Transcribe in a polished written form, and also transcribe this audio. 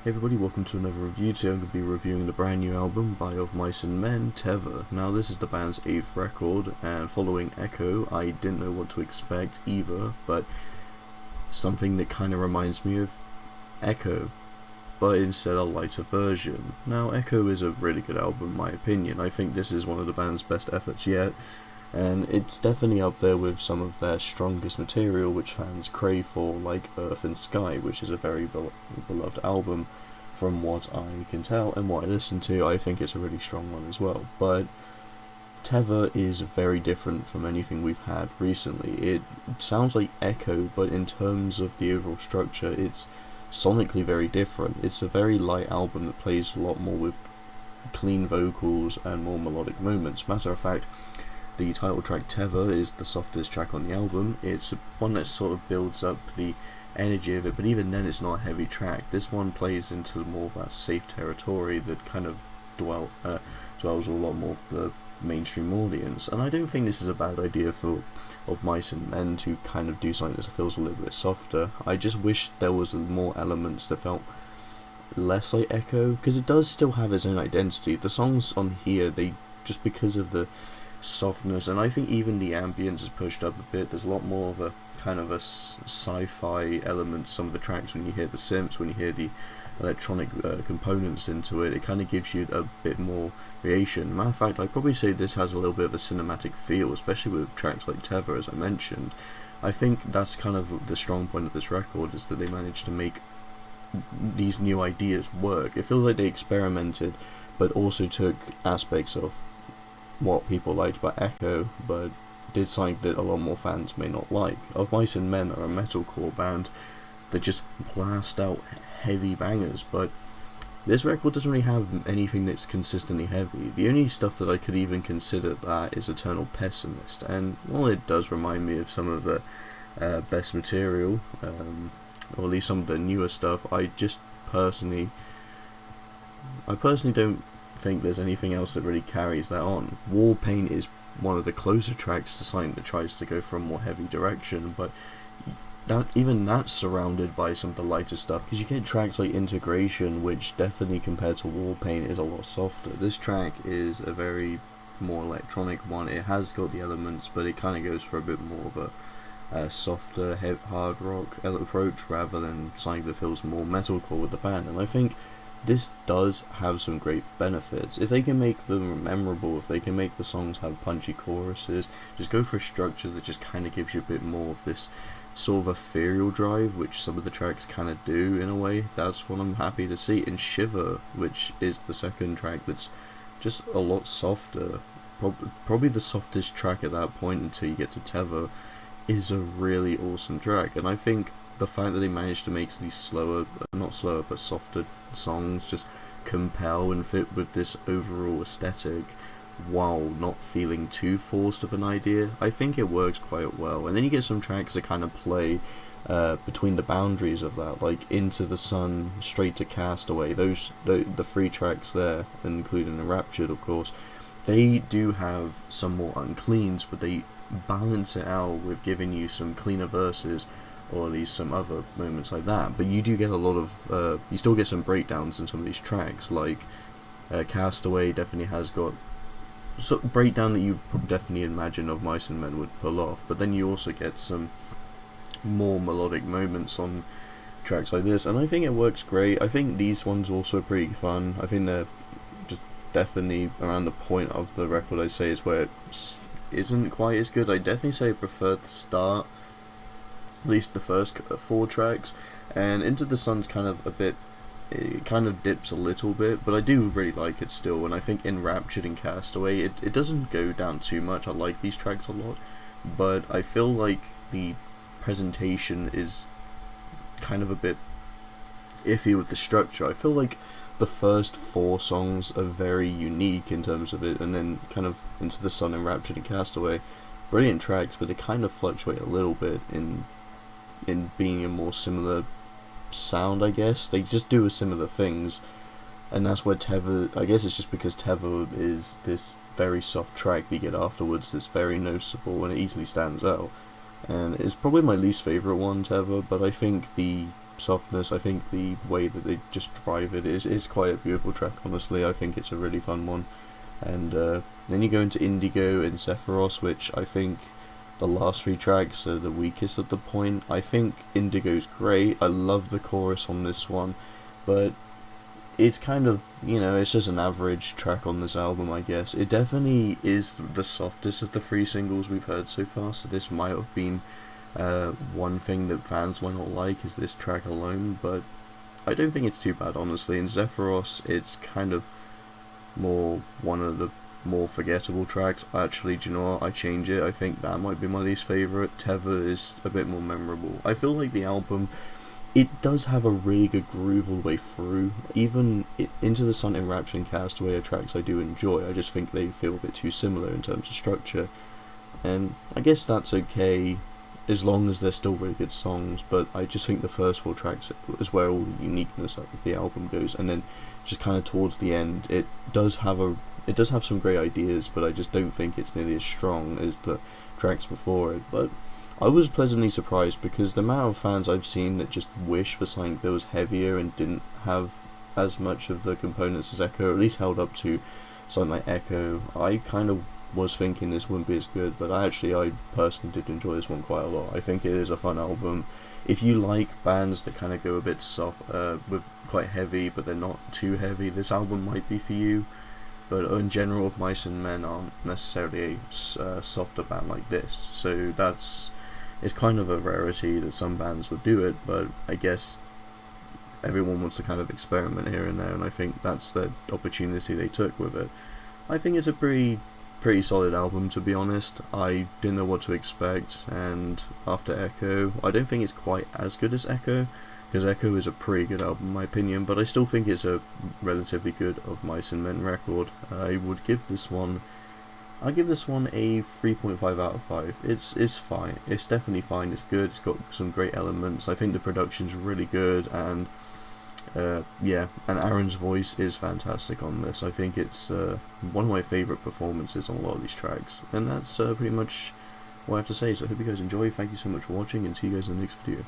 Hey everybody, welcome to another review. Today I'm going to be reviewing the brand new album by Of Mice and Men, Tether. Now this is the band's 8th record, and following Echo, I didn't know what to expect either, but something that kind of reminds me of Echo, but instead a lighter version. Now Echo is a really good album in my opinion. I think this is one of the band's best efforts yet, and it's definitely up there with some of their strongest material which fans crave for, like Earth and Sky, which is a very beloved album from what I can tell and what I listen to. I think it's a really strong one as well, but Tether is very different from anything we've had recently. It sounds like Echo, but in terms of the overall structure, it's sonically very different. It's a very light album that plays a lot more with clean vocals and more melodic moments. Matter of fact, the title track Tether is the softest track on the album. It's one that sort of builds up the energy of it, but even then it's not a heavy track. This one plays into more of that safe territory that kind of dwells a lot more of the mainstream audience, and I don't think this is a bad idea for Of Mice and Men to kind of do something that feels a little bit softer. I just wish there was more elements that felt less like Echo, because it does still have its own identity. The songs on here, they just because of the softness, and I think even the ambience is pushed up a bit. There's a lot more of a kind of a sci-fi element to some of the tracks. When you hear the synths, when you hear the electronic components into it, it kind of gives you a bit more variation. Matter of fact, I'd probably say this has a little bit of a cinematic feel, especially with tracks like Tether, as I mentioned. I think that's kind of the strong point of this record, is that they managed to make these new ideas work. It feels like they experimented, but also took aspects of what people liked about Echo, but did something that a lot more fans may not like. Of Mice and Men are a metalcore band that just blast out heavy bangers, but this record doesn't really have anything that's consistently heavy. The only stuff that I could even consider that is Eternal Pessimist, and while it does remind me of some of the best material, or at least some of the newer stuff, I personally don't think there's anything else that really carries that on. War Paint is one of the closer tracks to something that tries to go for a more heavy direction, but even that's surrounded by some of the lighter stuff, because you get tracks like Integration, which definitely compared to War Paint is a lot softer. This track is a very more electronic one. It has got the elements, but it kind of goes for a bit more of a softer hard rock approach rather than something that feels more metalcore with the band. And I think this does have some great benefits. If they can make them memorable, if they can make the songs have punchy choruses, just go for a structure that just kind of gives you a bit more of this sort of ethereal drive, which some of the tracks kind of do in a way, that's what I'm happy to see. And Shiver, which is the second track, that's just a lot softer, probably the softest track at that point until you get to Tether, is a really awesome track. And I think the fact that they managed to make these not slower, but softer songs just compel and fit with this overall aesthetic while not feeling too forced of an idea, I think it works quite well. And then you get some tracks that kind of play between the boundaries of that, like Into the Sun, Straight to Castaway. The three tracks there, including Enraptured of course, they do have some more uncleans, but they balance it out with giving you some cleaner verses, or at least some other moments like that. But you do get a lot of, you still get some breakdowns in some of these tracks, like Castaway definitely has got breakdown that you definitely imagine Of Mice and Men would pull off, but then you also get some more melodic moments on tracks like this, and I think it works great. I think these ones are also pretty fun. I think they're just definitely around the point of the record I say is where it isn't quite as good. I definitely say I prefer the start, at least the first 4 tracks, and Into the Sun's kind of a bit, it kind of dips a little bit, but I do really like it still. And I think Enraptured and Castaway, it doesn't go down too much. I like these tracks a lot, but I feel like the presentation is kind of a bit iffy with the structure. I feel like the first 4 songs are very unique in terms of it, and then kind of Into the Sun, Enraptured and Castaway, brilliant tracks, but they kind of fluctuate a little bit in being a more similar sound, I guess. They just do similar things, and that's where Tether, I guess it's just because Tether is this very soft track that you get afterwards that's very noticeable and it easily stands out. And it's probably my least favourite one, Tether, but I think the softness. I think the way that they just drive it is quite a beautiful track, honestly. I think it's a really fun one. And then you go into Indigo and Sephiros, which I think the last 3 tracks are the weakest at the point. I think Indigo's great. I love the chorus on this one, but it's kind of, it's just an average track on this album, I guess. It definitely is the softest of the 3 singles we've heard so far, so this might have been one thing that fans might not like, is this track alone, but I don't think it's too bad, honestly. In Sephiros, it's kind of more one of the more forgettable tracks. Actually, do you know what? I change it. I think that might be my least favourite. Tether is a bit more memorable. I feel like the album, it does have a really good groove all the way through. Even Into the Sun, Enraptured, and Castaway are tracks I do enjoy. I just think they feel a bit too similar in terms of structure. And I guess that's okay, as long as they're still really good songs, but I just think the first 4 tracks is where all the uniqueness of the album goes, and then just kind of towards the end, it does have some great ideas, but I just don't think it's nearly as strong as the tracks before it. But I was pleasantly surprised, because the amount of fans I've seen that just wish for something that was heavier and didn't have as much of the components as Echo, or at least held up to something like Echo, I kind of was thinking this wouldn't be as good, but I personally did enjoy this one quite a lot. I think it is a fun album. If you like bands that kind of go a bit soft, with quite heavy, but they're not too heavy, this album might be for you. But in general, Mice and Men aren't necessarily a softer band like this, so it's kind of a rarity that some bands would do it, but I guess everyone wants to kind of experiment here and there, and I think that's the opportunity they took with it. I think it's a pretty solid album, to be honest. I didn't know what to expect, and after Echo, I don't think it's quite as good as Echo, because Echo is a pretty good album in my opinion, but I still think it's a relatively good Of Mice and Men record. I would give this one, a 3.5 out of 5. It's fine. It's definitely fine. It's good. It's got some great elements. I think the production's really good, and and Aaron's voice is fantastic on this. I think it's one of my favourite performances on a lot of these tracks, and that's pretty much what I have to say. So I hope you guys enjoy. Thank you so much for watching, and see you guys in the next video.